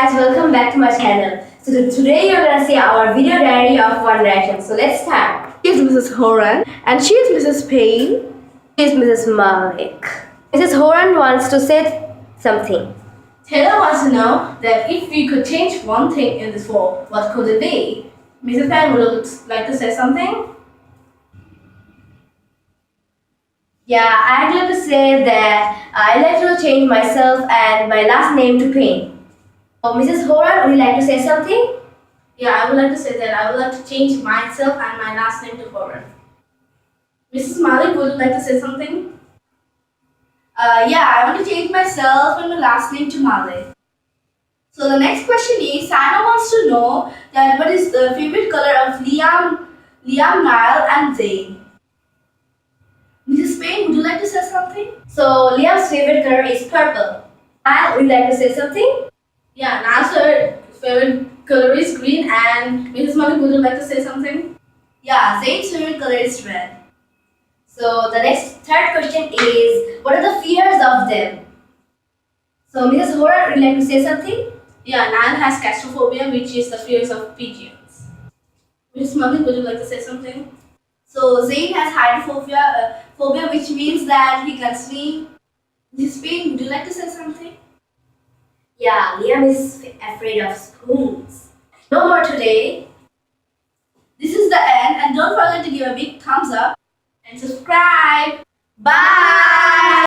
guys, welcome back to my channel. So today you're gonna see our video diary of One Direction. So let's start. She is Mrs. Horan and she is Mrs. Payne. She is Mrs. Malik. Mrs. Horan wants to say something. Taylor wants to know that if we could change one thing in this world, what could it be? Mrs. Pan would like to say something? Yeah, I'd like to say that I'd like to change myself and my last name to Payne. Oh, Mrs. Horan, would you like to say something? Yeah, I would like to say that I would like to change myself and my last name to Horan. Mrs. Malik, would you like to say something? Yeah, I want to change myself and my last name to Malik. So the next question is, Sana wants to know that what is the favorite color of Liam, Niall and Zayn. Mrs. Payne, would you like to say something? So Liam's favorite color is purple. And would you like to say something? Yeah, Niall's favorite color is green, and Mrs. Malik, would you like to say something? Yeah, Zayn's favorite color is red. So the third question is, what are the fears of them? So Mrs. Horan, would you like to say something? Yeah, Niall has claustrophobia, which is the fears of pigeons. Mrs. Malik, would you like to say something? So Zayn has hydrophobia, phobia, which means that he can swim. Mrs. Payne, would you like to say something? Yeah, Liam is afraid of spoons. No more today. This is the end, and don't forget to give a big thumbs up And subscribe! Bye!